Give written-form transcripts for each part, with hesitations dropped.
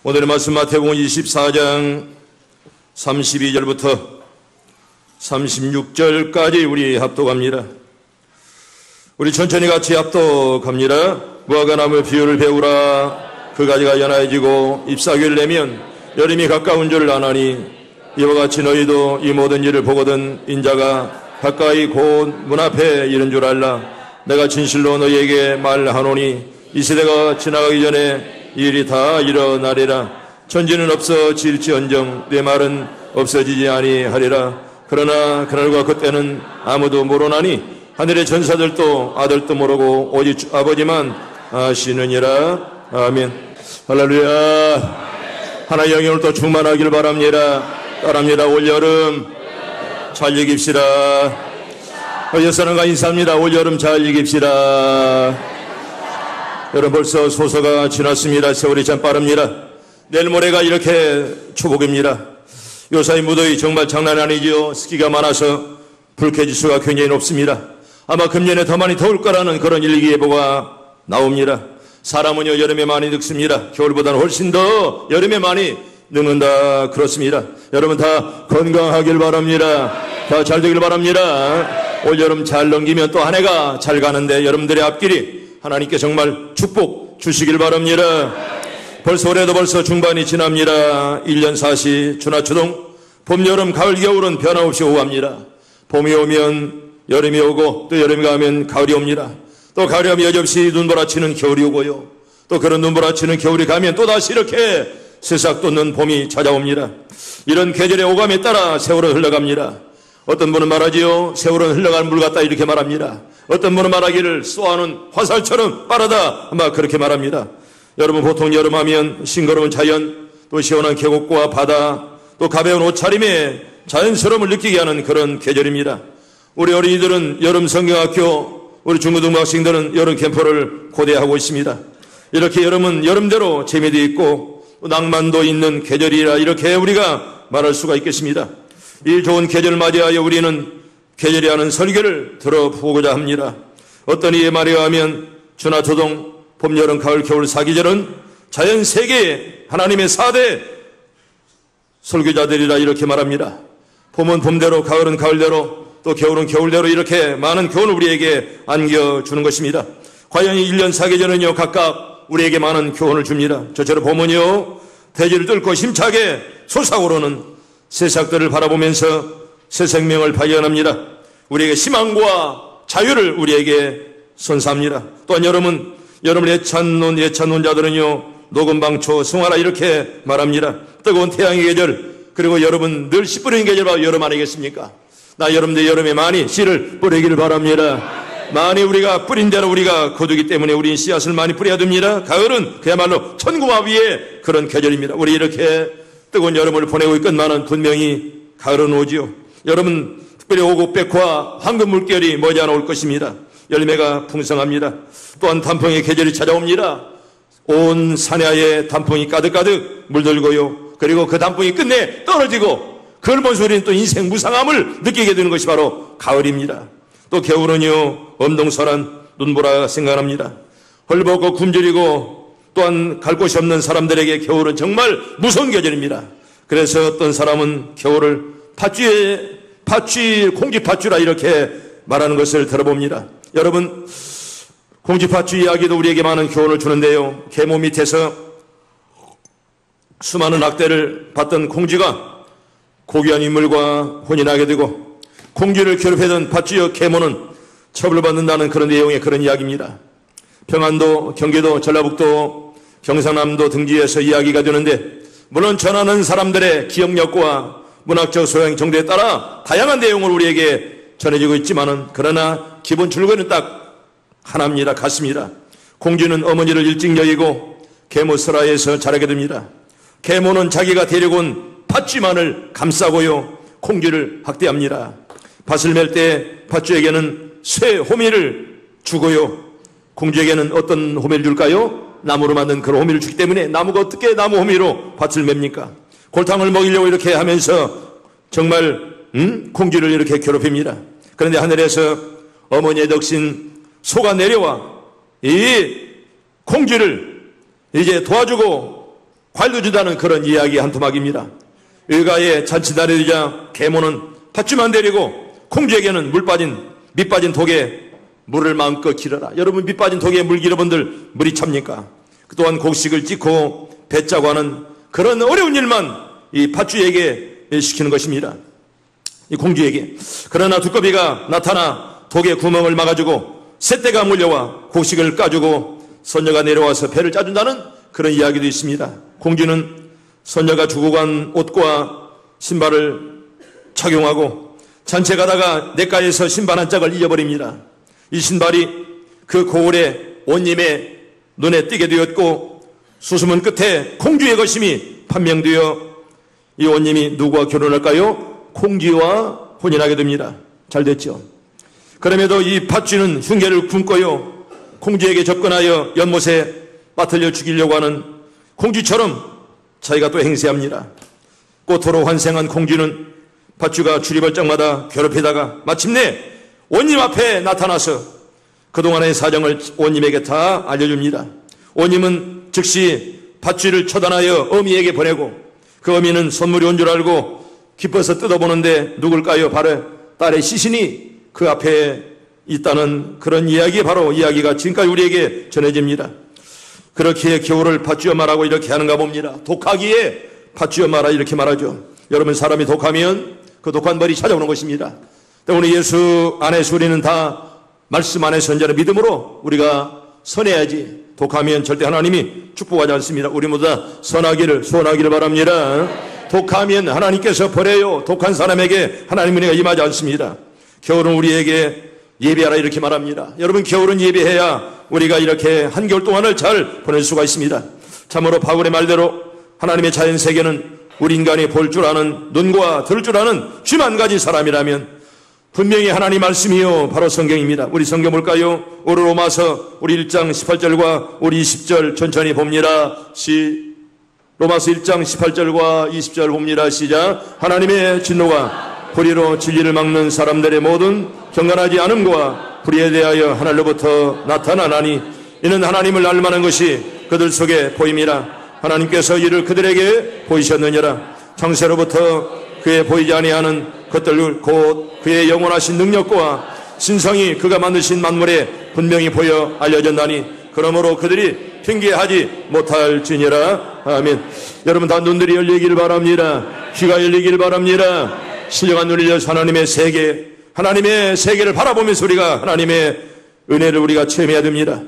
오늘의 말씀 마태복음 24장 32절부터 36절까지 우리 합독합니다. 우리 천천히 같이 합독합니다. 무화과 나무 비유를 배우라. 그 가지가 연하여지고 잎사귀를 내면 여름이 가까운 줄 아나니 이와 같이 너희도 이 모든 일을 보거든 인자가 가까이 곧 문 앞에 이른 줄 알라. 내가 진실로 너희에게 말하노니 이 세대가 지나가기 전에 이 일이 다 일어나리라. 천지는 없어질지언정 내 말은 없어지지 아니하리라. 그러나 그날과 그때는 아무도 모르나니 하늘의 전사들도 아들도 모르고 오직 주 아버지만 아시느니라. 아멘. 할렐루야. 하나의 영향을 또 충만하길 바랍니다. 따랍니다. 올여름 잘 이깁시다. 여사랑과 인사합니다. 올여름 잘 이깁시다. 여러분 벌써 소서가 지났습니다. 세월이 참 빠릅니다. 내일 모레가 이렇게 추복입니다. 요사이 무더위 정말 장난이 아니지요. 습기가 많아서 불쾌지수가 굉장히 높습니다. 아마 금년에 더 많이 더울 거라는 그런 일기예보가 나옵니다. 사람은요 여름에 많이 늙습니다. 겨울보다는 훨씬 더 여름에 많이 늙는다 그렇습니다. 여러분 다 건강하길 바랍니다. 다 잘 되길 바랍니다. 올여름 잘 넘기면 또 한 해가 잘 가는데 여러분들의 앞길이 하나님께 정말 축복 주시길 바랍니다. 벌써 올해도 벌써 중반이 지납니다. 1년 사시 추나추동 봄, 여름, 가을, 겨울은 변함없이 오갑니다. 봄이 오면 여름이 오고 또 여름이 가면 가을이 옵니다. 또 가을이 오면 여지없이 눈보라치는 겨울이 오고요. 또 그런 눈보라치는 겨울이 가면 또다시 이렇게 새싹 돋는 봄이 찾아옵니다. 이런 계절의 오감에 따라 세월은 흘러갑니다. 어떤 분은 말하지요. 세월은 흘러가는 물 같다 이렇게 말합니다. 어떤 분은 말하기를 쏘아오는 화살처럼 빠르다 아마 그렇게 말합니다. 여러분 보통 여름하면 싱그러운 자연 또 시원한 계곡과 바다 또 가벼운 옷차림에 자연스러움을 느끼게 하는 그런 계절입니다. 우리 어린이들은 여름 성경학교 우리 중고등부 학생들은 여름 캠프를 고대하고 있습니다. 이렇게 여름은 여름대로 재미도 있고 낭만도 있는 계절이라 이렇게 우리가 말할 수가 있겠습니다. 이 좋은 계절을 맞이하여 우리는 계절이 하는 설교를 들어보고자 합니다. 어떤 이의 말에 의하면 주나조동 봄, 여름, 가을, 겨울, 사계절은 자연 세계의 하나님의 4대 설교자들이라 이렇게 말합니다. 봄은 봄대로, 가을은 가을대로, 또 겨울은 겨울대로 이렇게 많은 교훈을 우리에게 안겨주는 것입니다. 과연 이 1년 사계절은요 각각 우리에게 많은 교훈을 줍니다. 저처럼 봄은요 대지를 뚫고 힘차게 솟아오르는 새싹들을 바라보면서 새 생명을 발견합니다. 우리에게 희망과 자유를 우리에게 선사합니다. 또한 여름을 예찬논 자들은요 녹음방초 승화라 이렇게 말합니다. 뜨거운 태양의 계절 그리고 여러분 늘 씨 뿌리는 계절 바로 여름 아니겠습니까? 나 여러분들 여름에 많이 씨를 뿌리기를 바랍니다. 많이 우리가 뿌린 대로 우리가 거두기 때문에 우리 씨앗을 많이 뿌려야 됩니다. 가을은 그야말로 천국화 위의 그런 계절입니다. 우리 이렇게 뜨거운 여름을 보내고 있건만은 분명히 가을은 오지요. 여러분 특별히 오곡백화 황금 물결이 머지않아 올 것입니다. 열매가 풍성합니다. 또한 단풍의 계절이 찾아옵니다. 온 산야에 단풍이 가득가득 물들고요. 그리고 그 단풍이 끝내 떨어지고 그걸 보면서 우리는 또 인생 무상함을 느끼게 되는 것이 바로 가을입니다. 또 겨울은요 엄동설한 눈보라가 생각납니다. 헐벗고 굶주리고 또한 갈 곳이 없는 사람들에게 겨울은 정말 무서운 계절입니다. 그래서 어떤 사람은 겨울을 공쥐팥쥐라 이렇게 말하는 것을 들어봅니다. 여러분 공쥐팥쥐 이야기도 우리에게 많은 교훈을 주는데요. 계모 밑에서 수많은 학대를 받던 공쥐가 고귀한 인물과 혼인하게 되고 공쥐를 괴롭히던 팥쥐와 계모는 처벌받는다는 그런 내용의 그런 이야기입니다. 평안도, 경기도, 전라북도, 경상남도 등지에서 이야기가 되는데 물론 전하는 사람들의 기억력과 문학적 소양 정도에 따라 다양한 내용을 우리에게 전해지고 있지만은 그러나 기본 줄거리는 딱 하나입니다. 같습니다. 공쥐는 어머니를 일찍 여의고 계모 설화에서 자라게 됩니다. 계모는 자기가 데리고 온 팥쥐만을 감싸고요 공쥐를 학대합니다. 밭을 멜 때 팥쥐에게는 쇠 호미를 주고요 공쥐에게는 어떤 호미를 줄까요? 나무로 만든 그런 호미를 주기 때문에 나무가 어떻게 나무 호미로 밭을 맵니까? 골탕을 먹이려고 이렇게 하면서 정말 공쥐를 이렇게 괴롭힙니다. 그런데 하늘에서 어머니의 덕신 소가 내려와 이 공쥐를 이제 도와주고 과일도 준다는 그런 이야기 한 토막입니다. 의가의 잔치날이 되자 계모는 팥쥐만 데리고 공주에게는 밑 빠진 독에 물을 마음껏 길어라. 여러분, 밑 빠진 독에 물 길어본들 물이 찹니까? 또한 곡식을 찢고 뱉자고 하는 그런 어려운 일만 이 팥쥐에게 시키는 것입니다. 이 공주에게. 그러나 두꺼비가 나타나 독에 구멍을 막아주고 새떼가 몰려와 곡식을 까주고 선녀가 내려와서 배를 짜준다는 그런 이야기도 있습니다. 공주는 선녀가 주고 간 옷과 신발을 착용하고 잔치에 가다가 냇가에서 신발 한 짝을 잊어버립니다. 이 신발이 그 고을의 온님의 눈에 띄게 되었고 수수문 끝에 공주의 것임이 판명되어 이 온님이 누구와 결혼할까요? 공주와 혼인하게 됩니다. 잘 됐죠. 그럼에도 이 팥쥐는 흉계를 품고요, 공주에게 접근하여 연못에 빠뜨려 죽이려고 하는 공주처럼 자기가 또 행세합니다. 꽃으로 환생한 공주는 팥쥐가 주리벌짝마다 괴롭히다가 마침내 온님 앞에 나타나서 그동안의 사정을 온님에게 다 알려줍니다. 온님은 즉시 팥쥐를 처단하여 어미에게 보내고 그 어미는 선물이 온 줄 알고 기뻐서 뜯어보는데 누굴까요? 바로 딸의 시신이 그 앞에 있다는 그런 이야기, 바로 이야기가 지금까지 우리에게 전해집니다. 그렇게 겨울을 팥쥐 엄마라고 이렇게 하는가 봅니다. 독하기에 팥쥐 엄마라 이렇게 말하죠. 여러분, 사람이 독하면 그 독한 벌이 찾아오는 것입니다. 때문에 예수 안에서 우리는 다 말씀 안에서 언제나 믿음으로 우리가 선해야지, 독하면 절대 하나님이 축복하지 않습니다. 우리 모두 다 선하기를 소원하기를 바랍니다. 독하면 하나님께서 버려요. 독한 사람에게 하나님의 은혜가 임하지 않습니다. 겨울은 우리에게 예배하라 이렇게 말합니다. 여러분, 겨울은 예배해야 우리가 이렇게 한겨울 동안을 잘 보낼 수가 있습니다. 참으로 바울의 말대로 하나님의 자연 세계는 우리 인간이 볼 줄 아는, 눈과 들을 줄 아는 귀만 가진 사람이라면 분명히 하나님 말씀이요 바로 성경입니다. 우리 성경 볼까요? 오늘 로마서 우리 1장 18절과 우리 20절 천천히 봅니다. 로마서 1장 18절과 20절 봅니다. 시작. 하나님의 진노가 불의로 진리를 막는 사람들의 모든 경건하지 않음과 불의에 대하여 하늘로부터 나타나나니 이는 하나님을 알만한 것이 그들 속에 보임이라. 하나님께서 이를 그들에게 보이셨느니라. 창세로부터 그의 보이지 아니하는 것들 곧 그의 영원하신 능력과 신성이 그가 만드신 만물에 분명히 보여 알려졌나니 그러므로 그들이 핑계하지 못할지니라. 아멘. 여러분, 다 눈들이 열리기를 바랍니다. 귀가 열리기를 바랍니다. 신령한 눈을 열어서 하나님의 세계를 바라보면서 우리가 하나님의 은혜를 우리가 체험해야 됩니다.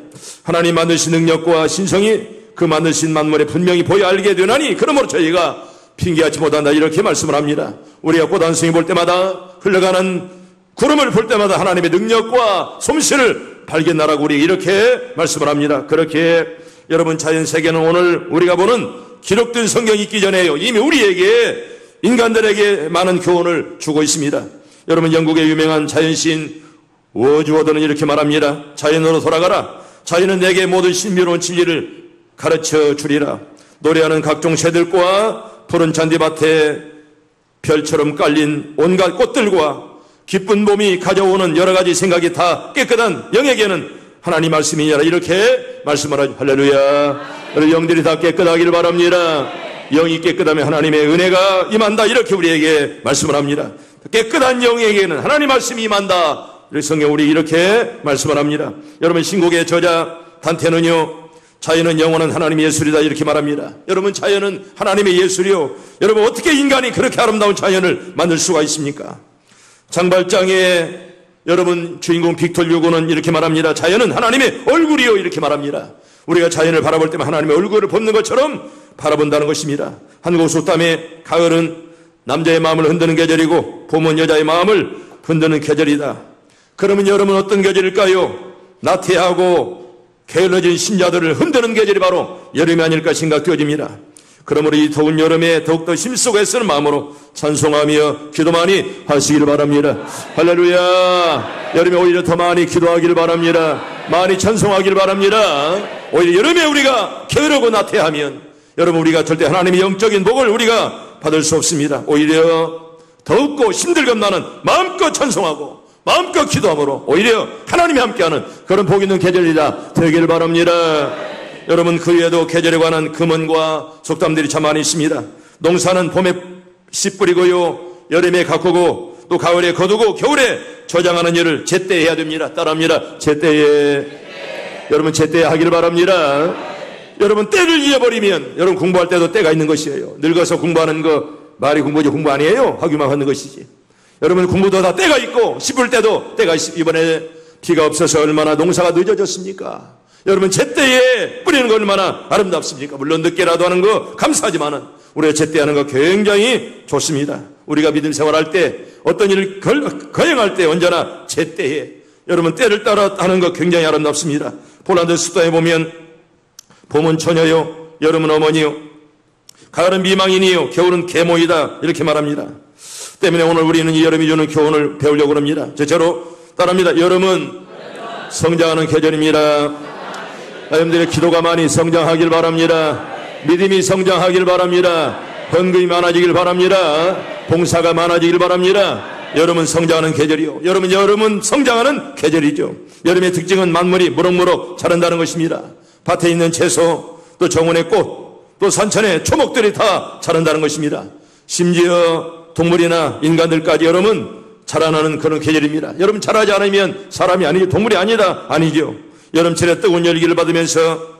하나님 만드신 능력과 신성이 그 만드신 만물에 분명히 보여 알게 되나니 그러므로 저희가 핑계하지 못한다 이렇게 말씀을 합니다. 우리가 꽃 한 송이 볼 때마다, 흘러가는 구름을 볼 때마다 하나님의 능력과 솜씨를 발견하라고 우리 이렇게 말씀을 합니다. 그렇게 여러분, 자연세계는 오늘 우리가 보는 기록된 성경이 있기 전에요 이미 우리에게, 인간들에게 많은 교훈을 주고 있습니다. 여러분, 영국의 유명한 자연시인 워즈워드는 이렇게 말합니다. 자연으로 돌아가라. 자연은 내게 모든 신비로운 진리를 가르쳐 주리라. 노래하는 각종 새들과 푸른 잔디밭에 별처럼 깔린 온갖 꽃들과 기쁜 봄이 가져오는 여러 가지 생각이 다 깨끗한 영에게는 하나님 말씀이니라 이렇게 말씀을 하죠. 할렐루야. 우리 영들이 다 깨끗하기를 바랍니다. 영이 깨끗하면 하나님의 은혜가 임한다 이렇게 우리에게 말씀을 합니다. 깨끗한 영에게는 하나님 말씀이 임한다. 우리 성경 우리 이렇게 말씀을 합니다. 여러분, 신곡의 저자 단테는요, 자연은 영원한 하나님의 예술이다 이렇게 말합니다. 여러분, 자연은 하나님의 예술이요. 여러분, 어떻게 인간이 그렇게 아름다운 자연을 만들 수가 있습니까? 장발장의 여러분 주인공 빅토르 휴고는 이렇게 말합니다. 자연은 하나님의 얼굴이요 이렇게 말합니다. 우리가 자연을 바라볼 때만 하나님의 얼굴을 보는 것처럼 바라본다는 것입니다. 한국 속담에 가을은 남자의 마음을 흔드는 계절이고 봄은 여자의 마음을 흔드는 계절이다. 그러면 여러분, 어떤 계절일까요? 나태하고 게을러진 신자들을 흔드는 계절이 바로 여름이 아닐까 생각되어집니다. 그러므로 이 더운 여름에 더욱더 힘쓰고 애쓰는 마음으로 찬송하며 기도 많이 하시길 바랍니다. 할렐루야. 여름에 오히려 더 많이 기도하길 바랍니다. 많이 찬송하길 바랍니다. 오히려 여름에 우리가 게으르고 나태하면 여러분, 우리가 절대 하나님의 영적인 복을 우리가 받을 수 없습니다. 오히려 더욱고 힘들건나는 마음껏 찬송하고 마음껏 기도함으로 오히려 하나님이 함께하는 그런 복 있는 계절이다 되기를 바랍니다. 여러분 그 외에도 계절에 관한 금언과 속담들이 참 많이 있습니다. 농사는 봄에 씨 뿌리고요, 여름에 가꾸고 또 가을에 거두고 겨울에 저장하는 일을 제때 해야 됩니다. 따라합니다. 제때에. 여러분 제때에 하길 바랍니다. 여러분 때를 잊어버리면 여러분 공부할 때도 때가 있는 것이에요. 늙어서 공부하는 거 말이 공부지 공부 아니에요. 학위만 하는 것이지. 여러분 공부도 다 때가 있고 씹을 때도 때가 있습니다. 이번에 비가 없어서 얼마나 농사가 늦어졌습니까? 여러분 제때에 뿌리는 거 얼마나 아름답습니까? 물론 늦게라도 하는 거 감사하지만은 우리가 제때 하는 거 굉장히 좋습니다. 우리가 믿음 생활할 때 어떤 일을 거행할 때 언제나 제때에 여러분 때를 따라 하는 거 굉장히 아름답습니다. 폴란드 수도에 보면 봄은 처녀요, 여름은 어머니요, 가을은 미망인이요, 겨울은 계모이다 이렇게 말합니다. 때문에 오늘 우리는 이 여름이 주는 교훈을 배우려고 합니다. 제대로 따라합니다. 여름은 성장하는 계절입니다. 여러분들의 기도가 많이 성장하길 바랍니다. 믿음이 성장하길 바랍니다. 헌금이 많아지길 바랍니다. 봉사가 많아지길 바랍니다. 여름은 성장하는 계절이요. 여름은 성장하는 계절이죠. 여름의 특징은 만물이 무럭무럭 자란다는 것입니다. 밭에 있는 채소, 또 정원의 꽃, 또 산천의 초목들이 다 자란다는 것입니다. 심지어 동물이나 인간들까지 여름은 자라나는 그런 계절입니다. 여러분 자라지 않으면 사람이 아니죠. 동물이 아니다. 아니죠. 여름철에 뜨거운 열기를 받으면서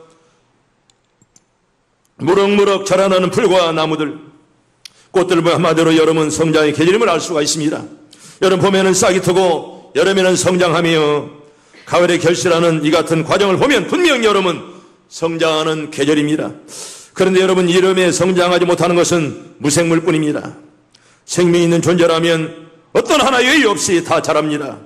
무럭무럭 자라나는 풀과 나무들, 꽃들 한마디로 여름은 성장의 계절임을 알 수가 있습니다. 여름 봄에는 싹이 트고 여름에는 성장하며 가을에 결실하는 이 같은 과정을 보면 분명 여름은 성장하는 계절입니다. 그런데 여러분 여름에 성장하지 못하는 것은 무생물뿐입니다. 생명이 있는 존재라면 어떤 하나 예의 없이 다 자랍니다.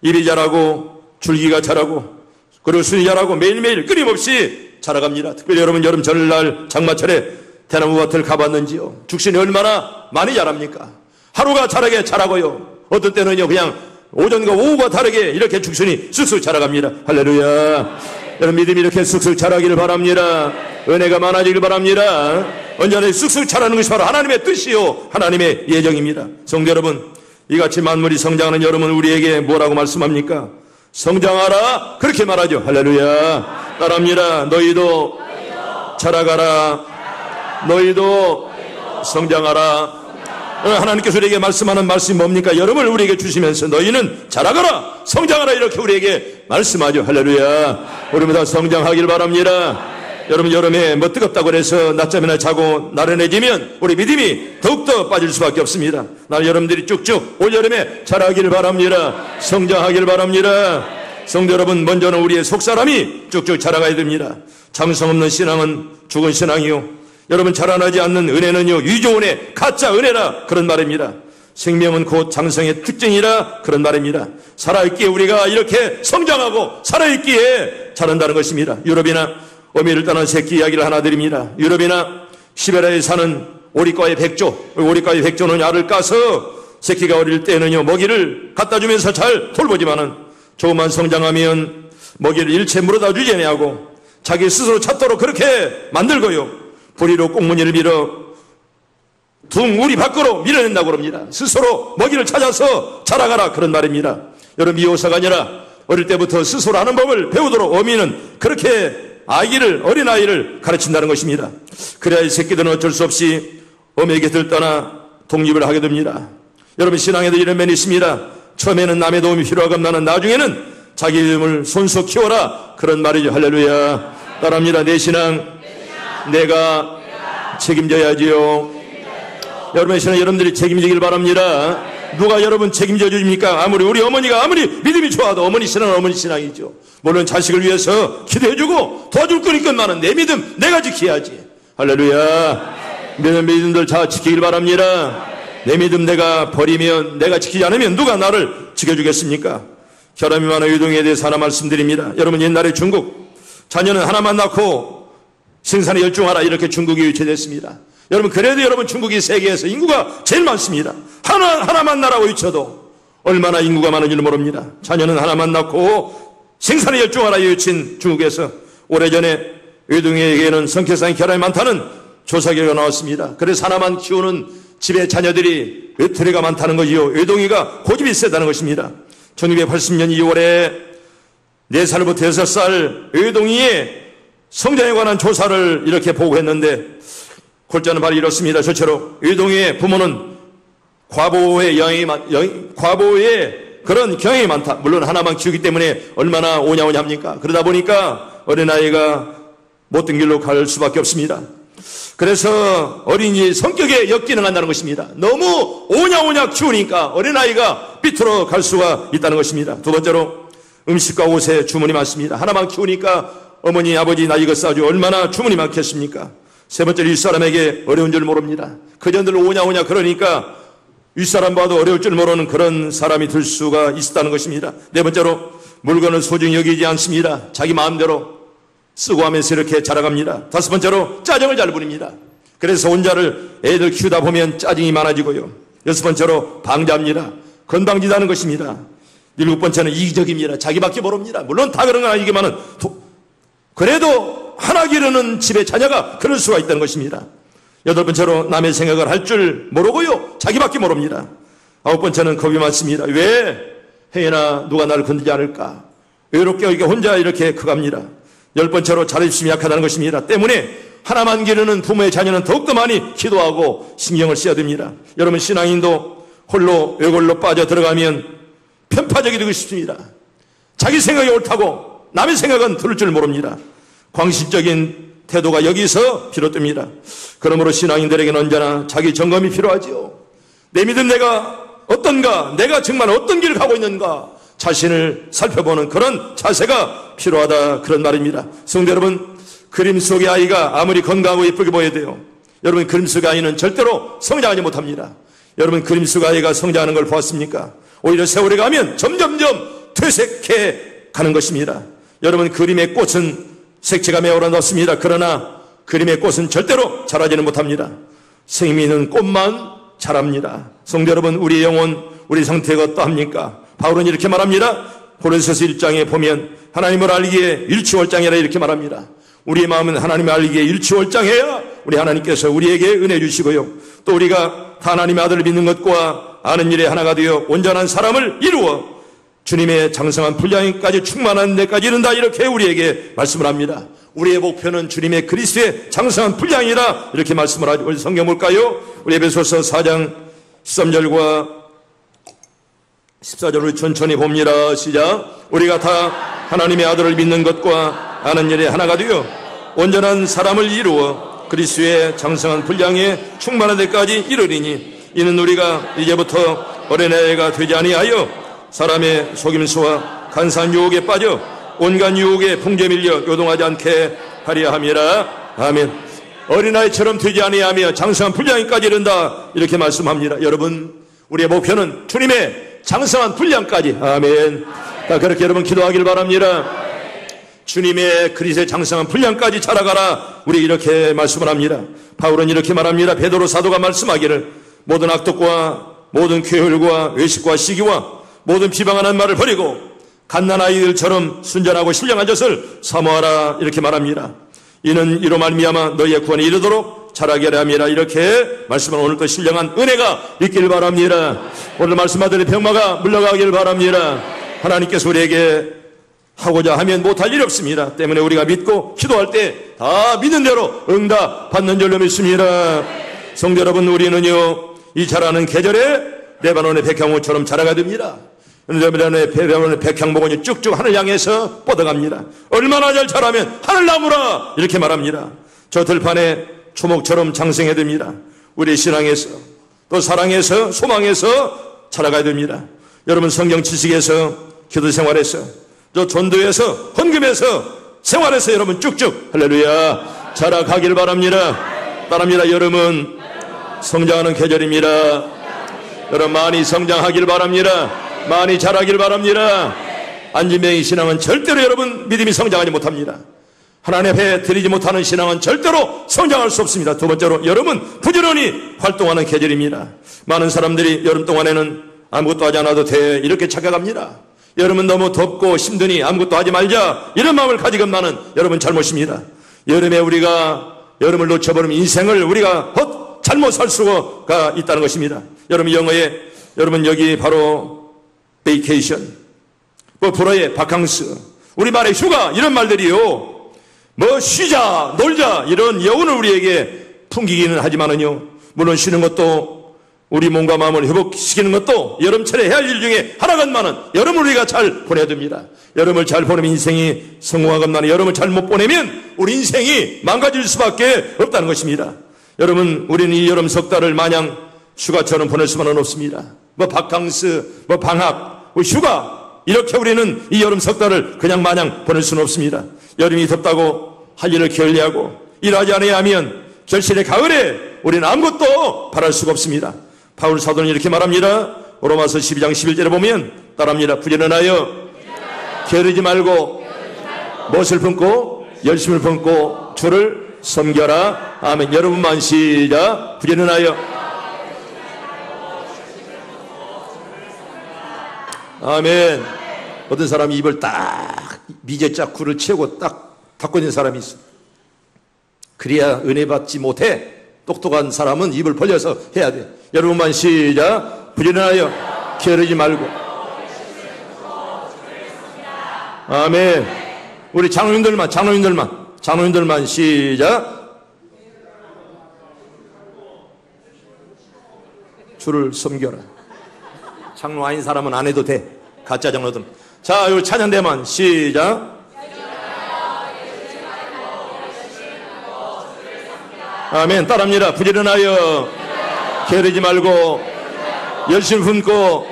잎이 자라고 줄기가 자라고 그리고 순이 자라고 매일매일 끊임없이 자라갑니다. 특별히 여러분 여름 전날 장마철에 대나무밭을 가봤는지요? 죽순이 얼마나 많이 자랍니까? 하루가 자라게 자라고요. 어떤 때는요 그냥 오전과 오후가 다르게 이렇게 죽순이 쑥쑥 자라갑니다. 할렐루야. 여러분 믿음이 이렇게 쑥쑥 자라기를 바랍니다. 은혜가 많아지길 바랍니다. 언제나 쑥쑥 자라는 것이 바로 하나님의 뜻이요 하나님의 예정입니다. 성도 여러분, 이같이 만물이 성장하는 여름은 우리에게 뭐라고 말씀합니까? 성장하라 그렇게 말하죠. 할렐루야. 따라합니다. 너희도 자라가라. 너희도 성장하라. 하나님께서 우리에게 말씀하는 말씀이 뭡니까? 여름을 우리에게 주시면서 너희는 자라가라, 성장하라 이렇게 우리에게 말씀하죠. 할렐루야. 우리 모두 성장하길 바랍니다. 여러분 여름에 뭐 뜨겁다고 해서 낮잠이나 자고 나른해지면 우리 믿음이 더욱더 빠질 수밖에 없습니다. 날 여러분들이 쭉쭉 올 여름에 자라기를 바랍니다. 성장하길 바랍니다. 성도 여러분, 먼저는 우리의 속사람이 쭉쭉 자라가야 됩니다. 장성 없는 신앙은 죽은 신앙이요, 여러분 자라나지 않는 은혜는요 위조은혜, 가짜 은혜라 그런 말입니다. 생명은 곧 장성의 특징이라 그런 말입니다. 살아있기에 우리가 이렇게 성장하고 살아있기에 자란다는 것입니다. 유럽이나 어미를 떠난 새끼 이야기를 하나 드립니다. 유럽이나 시베리아에 사는 오리과의 백조, 오리과의 백조는 알을 까서 새끼가 어릴 때는요 먹이를 갖다 주면서 잘 돌보지만은 조금만 성장하면 먹이를 일체 물어다 주지 아니하고 자기 스스로 찾도록 그렇게 만들고요, 부리로 꽁무니를 밀어 둥 우리 밖으로 밀어낸다고 합니다. 스스로 먹이를 찾아서 자라가라 그런 말입니다. 여러분 미호사가 아니라 어릴 때부터 스스로 하는 법을 배우도록 어미는 그렇게 어린아이를 가르친다는 것입니다. 그래야 이 새끼들은 어쩔 수 없이 어미의 곁을 떠나 독립을 하게 됩니다. 여러분 신앙에도 이런 면이 있습니다. 처음에는 남의 도움이 필요하건만은 나중에는 자기 이름을 손수 키워라 그런 말이죠. 할렐루야. 따라합니다. 내 신앙 내가 책임져야지요. 여러분의 신앙 여러분들이 책임지길 바랍니다. 누가 여러분 책임져 주십니까? 아무리 우리 어머니가 아무리 믿음이 좋아도 어머니 신앙은 어머니 신앙이죠. 물론 자식을 위해서 기도해주고 도와줄 거니까만은 내 믿음 내가 지켜야지. 할렐루야. 믿음들 다 지키길 바랍니다. 내 믿음 내가 버리면, 내가 지키지 않으면 누가 나를 지켜주겠습니까? 혈압이 많은 유동에 대해서 하나 말씀드립니다. 여러분 옛날에 중국 자녀는 하나만 낳고 생산에 열중하라 이렇게 중국이 유치됐습니다. 여러분 그래도 여러분 중국이 세계에서 인구가 제일 많습니다. 하나만 낳으라고 외쳐도 얼마나 인구가 많은지를 모릅니다. 자녀는 하나만 낳고 생산에 열중하라 외친 중국에서 오래전에 외동에게는 성격상의 결함이 많다는 조사 결과가 나왔습니다. 그래서 하나만 키우는 집의 자녀들이 외톨이가 많다는 것이요, 외동이가 고집이 세다는 것입니다. 1980년 2월에 4살부터 6살 외동이의 성장에 관한 조사를 이렇게 보고했는데 골자는 바로 이렇습니다. 저처럼 의동의 부모는 과보의 그런 경향이 많다. 물론 하나만 키우기 때문에 얼마나 오냐오냐 합니까? 그러다 보니까 어린아이가 못된 길로 갈 수밖에 없습니다. 그래서 어린이 성격에 역기능한다는 것입니다. 너무 오냐오냐 키우니까 어린아이가 삐뚤어 갈 수가 있다는 것입니다. 두 번째로 음식과 옷에 주문이 많습니다. 하나만 키우니까 어머니 아버지 나 이거 싸줘 얼마나 주문이 많겠습니까? 세 번째로 윗사람에게 어려운 줄 모릅니다. 그전들 오냐오냐 그러니까 윗사람 봐도 어려울 줄 모르는 그런 사람이 될 수가 있었다는 것입니다. 네 번째로 물건을 소중히 여기지 않습니다. 자기 마음대로 쓰고 하면서 이렇게 자라갑니다. 다섯 번째로 짜증을 잘 부립니다. 그래서 혼자를 애들 키우다 보면 짜증이 많아지고요. 여섯 번째로 방자합니다. 건방지다는 것입니다. 일곱 번째는 이기적입니다. 자기밖에 모릅니다. 물론 다 그런 건 아니지만은 그래도 하나 기르는 집의 자녀가 그럴 수가 있다는 것입니다. 여덟 번째로 남의 생각을 할 줄 모르고요. 자기밖에 모릅니다. 아홉 번째는 겁이 많습니다. 왜 행여나 누가 나를 건드리지 않을까? 외롭게 이렇게 혼자 이렇게 커갑니다. 열 번째로 자립심이 약하다는 것입니다. 때문에 하나만 기르는 부모의 자녀는 더욱더 많이 기도하고 신경을 써야 됩니다. 여러분 신앙인도 홀로 외골로 빠져 들어가면 편파적이 되고 싶습니다. 자기 생각이 옳다고 남의 생각은 들을 줄 모릅니다. 광신적인 태도가 여기서 비롯됩니다. 그러므로 신앙인들에게는 언제나 자기 점검이 필요하지요. 내 믿음 내가 어떤가, 내가 정말 어떤 길을 가고 있는가 자신을 살펴보는 그런 자세가 필요하다 그런 말입니다. 성도 여러분, 그림 속의 아이가 아무리 건강하고 예쁘게 보여야 돼요. 여러분 그림 속의 아이는 절대로 성장하지 못합니다. 여러분 그림 속의 아이가 성장하는 걸 보았습니까? 오히려 세월이 가면 점점점 퇴색해 가는 것입니다. 여러분 그림의 꽃은 색채가 매우 아름답습니다. 그러나 그림의 꽃은 절대로 자라지는 못합니다. 생명이 있는 꽃만 자랍니다. 성도 여러분, 우리의 영혼, 우리 상태가 어떠합니까? 바울은 이렇게 말합니다. 고린도서 1장에 보면 하나님을 알기에 일취월장이라 이렇게 말합니다. 우리의 마음은 하나님을 알기에 일취월장해야 우리 하나님께서 우리에게 은혜 주시고요. 또 우리가 하나님의 아들을 믿는 것과 아는 일에 하나가 되어 온전한 사람을 이루어 주님의 장성한 분량까지 충만한 데까지 이른다 이렇게 우리에게 말씀을 합니다. 우리의 목표는 주님의 그리스도의 장성한 분량이라 이렇게 말씀을 하죠. 우리 성경 볼까요? 우리 에베소서 4장 13절과 14절을 천천히 봅니다. 시작. 우리가 다 하나님의 아들을 믿는 것과 아는 일에 하나가 되어 온전한 사람을 이루어 그리스도의 장성한 분량에 충만한 데까지 이르리니 이는 우리가 이제부터 어린아이가 되지 아니하여 사람의 속임수와 간사한 유혹에 빠져 온갖 유혹에 풍제 밀려 요동하지 않게 하려 함이라. 아멘. 어린아이처럼 되지 아니하며 장성한 분량까지 이른다 이렇게 말씀합니다. 여러분 우리의 목표는 주님의 장성한 분량까지. 아멘. 그렇게 여러분 기도하길 바랍니다. 주님의 그리스도의 장성한 분량까지 자라가라 우리 이렇게 말씀을 합니다. 바울은 이렇게 말합니다. 베드로 사도가 말씀하기를 모든 악독과 모든 괴혈과 외식과 시기와 모든 비방하는 말을 버리고 갓난아이들처럼 순전하고 신령한 젖을 사모하라 이렇게 말합니다. 이는 이로 말미암아 너희의 구원에 이르도록 자라게 하려 함이라 이렇게 말씀은 오늘도 신령한 은혜가 있길 바랍니다. 오늘 말씀하더니 병마가 물러가길 바랍니다. 하나님께서 우리에게 하고자 하면 못할 일이 없습니다. 때문에 우리가 믿고 기도할 때 다 믿는 대로 응답 받는 줄로 믿습니다. 성도 여러분, 우리는요 이 자라는 계절에 레바논의 백향목처럼 자라가 됩니다. 레바논의 백향목은 쭉쭉 하늘 향해서 뻗어갑니다. 얼마나 잘 자라면 하늘나무라 이렇게 말합니다. 저 들판에 초목처럼 장성해야 됩니다. 우리 신앙에서 또 사랑에서 소망에서 자라가야 됩니다. 여러분 성경 지식에서 기도 생활에서 저 전도에서 헌금에서 생활에서 여러분 쭉쭉 할렐루야 자라가길 바랍니다. 여러분 성장하는 계절입니다. 여러분 많이 성장하길 바랍니다. 많이 자라길 바랍니다. 안진뱅이 신앙은 절대로 여러분 믿음이 성장하지 못합니다. 하나님 앞에 드리지 못하는 신앙은 절대로 성장할 수 없습니다. 두 번째로 여러분 부지런히 활동하는 계절입니다. 많은 사람들이 여름 동안에는 아무것도 하지 않아도 돼 이렇게 착각합니다. 여름은 너무 덥고 힘드니 아무것도 하지 말자 이런 마음을 가지고 나는 여러분 잘못입니다. 여름에 우리가 여름을 놓쳐버리면 인생을 우리가 잘못 살 수가 있다는 것입니다. 여러분 영어에 여러분 여기 바로 베이케이션, 불어의 바캉스, 우리말의 휴가 이런 말들이요 뭐 쉬자 놀자 이런 여운을 우리에게 풍기기는 하지만은요, 물론 쉬는 것도 우리 몸과 마음을 회복시키는 것도 여름철에 해야 할 일 중에 하나건만은 여름을 우리가 잘 보내야 됩니다. 여름을 잘 보내면 인생이 성공하건만은 여름을 잘 못 보내면 우리 인생이 망가질 수밖에 없다는 것입니다. 여러분, 우리는 이 여름 석 달을 마냥 휴가처럼 보낼 수만은 없습니다. 뭐 바캉스, 뭐 방학, 뭐 휴가 이렇게 우리는 이 여름 석 달을 그냥 마냥 보낼 수는 없습니다. 여름이 덥다고 할 일을 게을리하고 일하지 않아야 하면 결실의 가을에 우리는 아무것도 바랄 수가 없습니다. 바울 사도는 이렇게 말합니다. 로마서 12장 11절에 보면 따라합니다. 부지런하여 게으르지 말고 무엇을 품고 열심을 품고 주를 섬겨라. 아멘. 여러분만 시작. 부지런하여. 아멘. 어떤 사람이 입을 딱 미제짝 굴을 채우고 딱 닫고 있는 사람이 있어. 그래야 은혜 받지 못해. 똑똑한 사람은 입을 벌려서 해야 돼. 여러분만 시작. 부지런하여 게으르지 말고. 아멘. 우리 장로님들만 시작. 주를 섬겨라. 장로 아닌 사람은 안 해도 돼. 가짜 장로들. 자, 우리 찬양대만 시작. 아멘. 따라합니다. 부지런하여 게으르지 말고 열심히 품고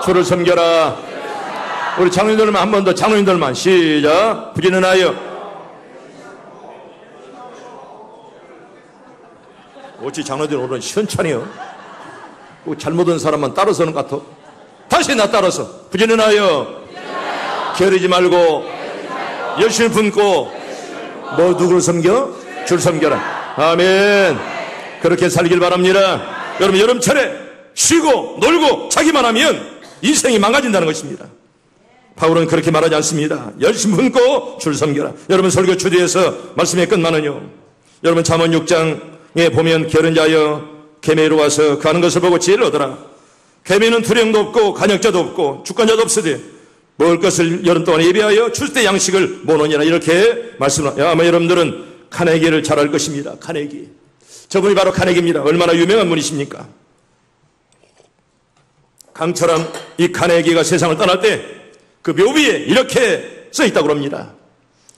주를 섬겨라. 우리 장로님들만 한 번 더. 장로님들만 시작. 부지런하여. 어찌 장로들 오늘 시원찮아요. 잘못한 사람만 따라서는 것 같아. 다시 나 따라서. 부지런하여 게으르지 말고 열심히 품고 뭐 누구를 섬겨? 주를 섬겨라. 아멘. 그렇게 살길 바랍니다. 여러분, 여름철에 쉬고 놀고 자기만 하면 인생이 망가진다는 것입니다. 바울은 그렇게 말하지 않습니다. 열심히 품고 주를 섬겨라. 여러분, 설교 주제에서 말씀의 끝만은요, 여러분 잠언 6장에 보면 게으른 자여 계매로 와서 그 하는 것을 보고 지혜를 얻어라. 계매는 투령도 없고 간역자도 없고 주권자도 없으되 먹을 것을 여름 동안 예비하여 줄 때 양식을 모노니라. 이렇게 말씀합니다. 아마 여러분들은 카네기를 잘 알 것입니다. 카네기. 저분이 바로 카네기입니다. 얼마나 유명한 분이십니까? 강철한 이 카네기가 세상을 떠날 때 그 묘비에 이렇게 써 있다고 합니다.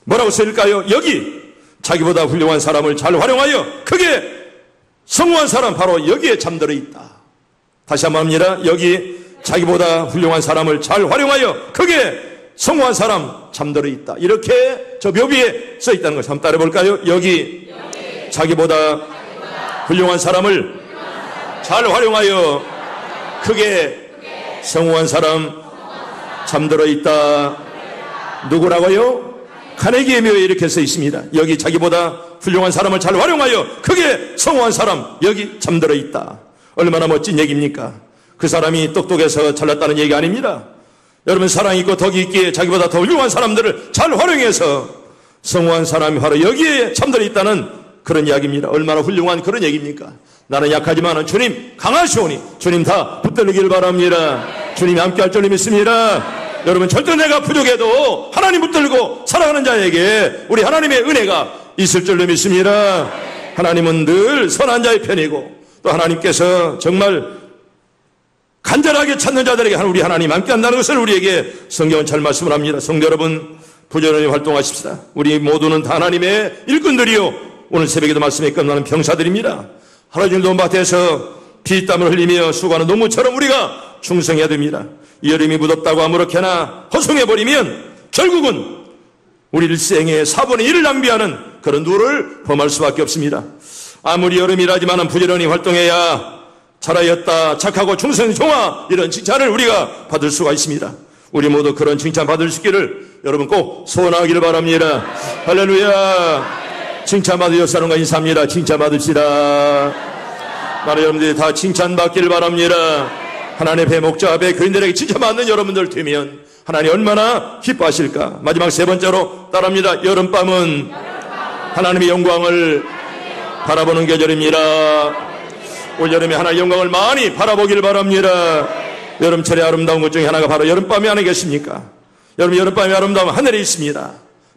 뭐라고 써 있을까요? 여기 자기보다 훌륭한 사람을 잘 활용하여 크게 성공한 사람 바로 여기에 잠들어 있다. 다시 한번 합니다. 여기 자기보다 훌륭한 사람을 잘 활용하여 크게 성공한 사람 잠들어 있다. 이렇게 저 묘비에 써 있다는 것을 한번 따라 볼까요? 여기 자기보다 훌륭한 사람을 잘 활용하여 크게 성공한 사람 잠들어 있다. 누구라고요? 카네기의 묘에 이렇게 써 있습니다. 여기 자기보다 훌륭한 사람을 잘 활용하여 크게 성공한 사람 여기 잠들어 있다. 얼마나 멋진 얘기입니까? 그 사람이 똑똑해서 잘났다는 얘기 아닙니다. 여러분, 사랑 있고 덕이 있기에 자기보다 더 훌륭한 사람들을 잘 활용해서 성공한 사람이 바로 여기에 잠들어 있다는 그런 이야기입니다. 얼마나 훌륭한 그런 얘기입니까? 나는 약하지만 주님 강하시오니 주님 다 붙들리길 바랍니다. 주님이 함께할 줄 믿습니다. 여러분, 절대 내가 부족해도 하나님 붙들고 살아가는 자에게 우리 하나님의 은혜가 있을 줄로 믿습니다. 하나님은 늘 선한 자의 편이고 또 하나님께서 정말 간절하게 찾는 자들에게 우리 하나님 함께한다는 것을 우리에게 성경은 잘 말씀을 합니다. 성도 여러분, 부지런히 활동하십시다. 우리 모두는 다 하나님의 일꾼들이요, 오늘 새벽에도 말씀에 끝나는 병사들입니다. 하루 종일 논밭에서 피땀을 흘리며 수고하는 농부처럼 우리가 충성해야 됩니다. 이 여름이 무덥다고 아무렇게나 허송해버리면 결국은 우리 일생의 4분의 1을 낭비하는 그런 누를 범할 수밖에 없습니다. 아무리 여름이라지만 부지런히 활동해야 잘하였다, 착하고 충성이 좋아, 이런 칭찬을 우리가 받을 수가 있습니다. 우리 모두 그런 칭찬 받을 수 있기를 여러분 꼭 소원하기를 바랍니다. 할렐루야. 칭찬받을 역사론과 인사합니다. 칭찬받읍시다. 나는 여러분들이 다 칭찬받기를 바랍니다. 하나님의 배목자 앞에 교인들에게 칭찬받는 여러분들 되면 하나님 얼마나 기뻐하실까. 마지막 세 번째로 따라합니다. 여름밤은 하나님의 영광을 바라보는 계절입니다. 올 여름에 하나님의 영광을 많이 바라보길 바랍니다. 여름철의 아름다운 것 중에 하나가 바로 여름밤이 하나 계십니까? 여러분, 여름밤이 아름다운 하늘에 있습니다.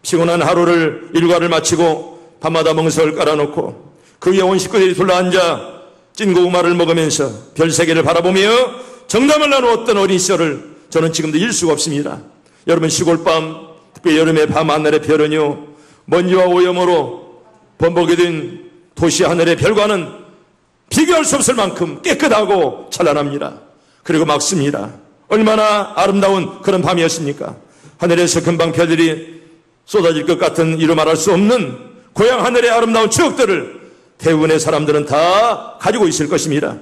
피곤한 하루를 일과를 마치고 밤마다 멍석을 깔아놓고 그 위에 온 식구들이 둘러앉아 찐고구마를 먹으면서 별세계를 바라보며 정담을 나누었던 어린 시절을 저는 지금도 잊을 수가 없습니다. 여러분, 시골밤, 특히 여름의 밤 하늘의 별은요, 먼지와 오염으로 범벅이 된 도시 하늘의 별과는 비교할 수 없을 만큼 깨끗하고 찬란합니다. 그리고 맑습니다. 얼마나 아름다운 그런 밤이었습니까? 하늘에서 금방 별들이 쏟아질 것 같은 이루 말할 수 없는 고향 하늘의 아름다운 추억들을 대부분의 사람들은 다 가지고 있을 것입니다.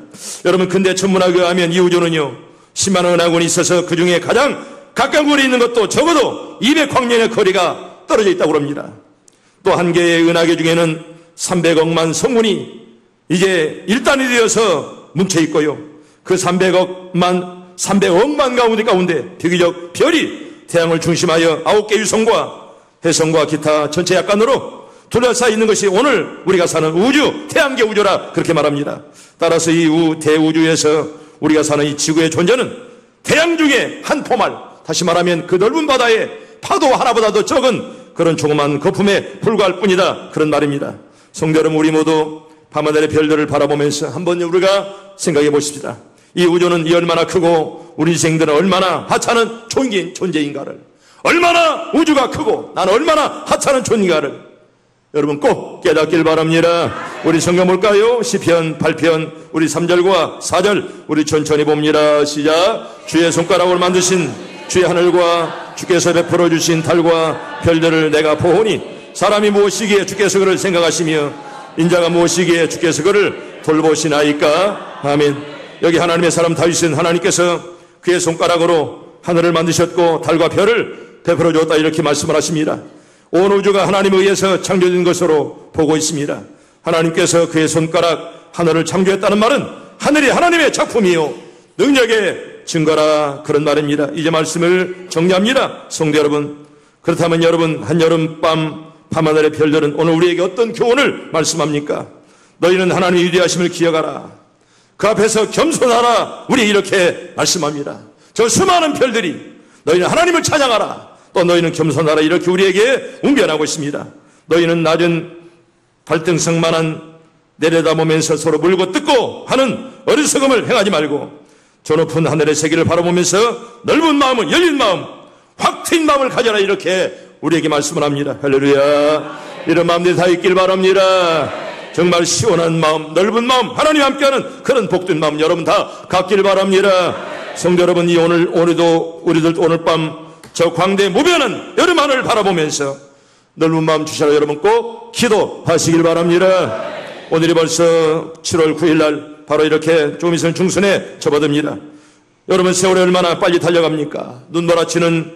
여러분, 근대 천문학에 의하면 이 우주는요 10만 은하군이 있어서 그 중에 가장 가까운 거리에 있는 것도 적어도 200광년의 거리가 떨어져 있다고 합니다. 또 한 개의 은하계 중에는 300억만 성운이 이제 일단이 되어서 뭉쳐 있고요. 그 300억만 가운데 비교적 별이 태양을 중심하여 9개 유성과 해성과 기타 전체 약간으로 둘러싸여 있는 것이 오늘 우리가 사는 우주, 태양계 우주라 그렇게 말합니다. 따라서 이 대우주에서 우리가 사는 이 지구의 존재는 태양 중에 한 포말, 다시 말하면 그 넓은 바다에 파도 하나보다도 적은 그런 조그만 거품에 불과할 뿐이다, 그런 말입니다. 성도 여러분, 우리 모두 밤하늘의 별들을 바라보면서 한번 우리가 생각해 보십시다. 이 우주는 얼마나 크고 우리 인생들은 얼마나 하찮은 존재인가를, 얼마나 우주가 크고 나는 얼마나 하찮은 존재인가를 여러분 꼭 깨닫길 바랍니다. 우리 성경 볼까요? 시편 8편 우리 3절과 4절 우리 천천히 봅니다. 시작. 주의 손가락으로 만드신 주의 하늘과 주께서 베풀어 주신 달과 별들을 내가 보오니 사람이 무엇이기에 주께서 그를 생각하시며 인자가 무엇이기에 주께서 그를 돌보시나이까. 아멘. 여기 하나님의 사람 다윗은 하나님께서 그의 손가락으로 하늘을 만드셨고 달과 별을 베풀어 주었다 이렇게 말씀을 하십니다. 온 우주가 하나님에 의해서 창조된 것으로 보고 있습니다. 하나님께서 그의 손가락 하늘을 창조했다는 말은 하늘이 하나님의 작품이요 능력의 증거라, 그런 말입니다. 이제 말씀을 정리합니다. 성도 여러분, 그렇다면 여러분, 한여름밤 밤하늘의 별들은 오늘 우리에게 어떤 교훈을 말씀합니까? 너희는 하나님의 위대하심을 기억하라. 그 앞에서 겸손하라. 우리 이렇게 말씀합니다. 저 수많은 별들이 너희는 하나님을 찬양하라. 또 너희는 겸손하라. 이렇게 우리에게 웅변하고 있습니다. 너희는 낮은 발등성만한 내려다보면서 서로 물고 뜯고 하는 어리석음을 행하지 말고 저 높은 하늘의 세계를 바라보면서 넓은 마음은 열린 마음, 확 트인 마음을 가져라. 이렇게 우리에게 말씀을 합니다. 할렐루야. 이런 마음들이 다 있길 바랍니다. 정말 시원한 마음, 넓은 마음, 하나님 함께하는 그런 복된 마음 여러분 다 갖길 바랍니다. 성도 여러분, 오늘도 우리들 오늘 밤 저 광대 무변한 여름 하늘을 바라보면서 넓은 마음 주시라 여러분 꼭 기도하시길 바랍니다. 오늘이 벌써 7월 9일 날 바로 이렇게 좀 있으면 중순에 접어듭니다. 여러분, 세월이 얼마나 빨리 달려갑니까? 눈몰아치는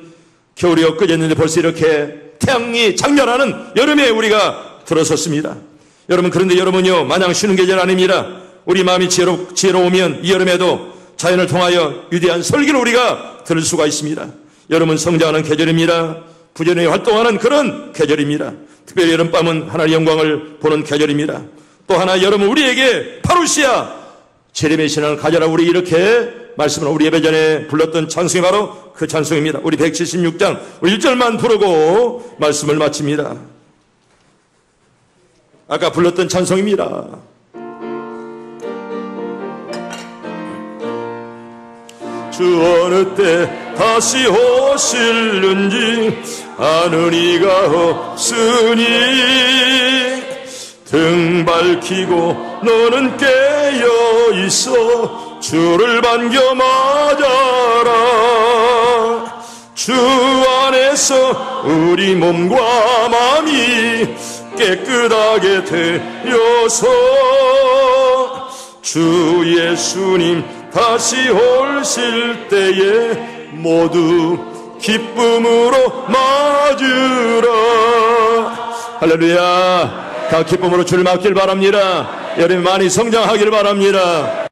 겨울이 엊그제였는데 벌써 이렇게 태양이 장렬하는 여름에 우리가 들어섰습니다. 여러분, 그런데 여러분요 마냥 쉬는 계절 아닙니다. 우리 마음이 지혜로우면 이 여름에도 자연을 통하여 위대한 설교를 우리가 들을 수가 있습니다. 여러분, 성장하는 계절입니다. 부지런히 활동하는 그런 계절입니다. 특별히 여름밤은 하나님의 영광을 보는 계절입니다. 또 하나 여러분, 우리에게 파루시아 제레미야 신앙을 가져라. 우리 이렇게 말씀을 우리 예배 전에 불렀던 찬송이 바로 그 찬송입니다. 우리 176장 우리 1절만 부르고 말씀을 마칩니다. 아까 불렀던 찬송입니다. 주 어느 때 다시 오실는지 아는 이가 없으니 등 밝히고 너는 깨어 있어 주를 반겨 맞아라. 주 안에서 우리 몸과 마음이 깨끗하게 되어서 주 예수님 다시 오실 때에 모두 기쁨으로 맞으라. 할렐루야. 다 기쁨으로 주를 맞길 바랍니다. 여러분 많이 성장하길 바랍니다.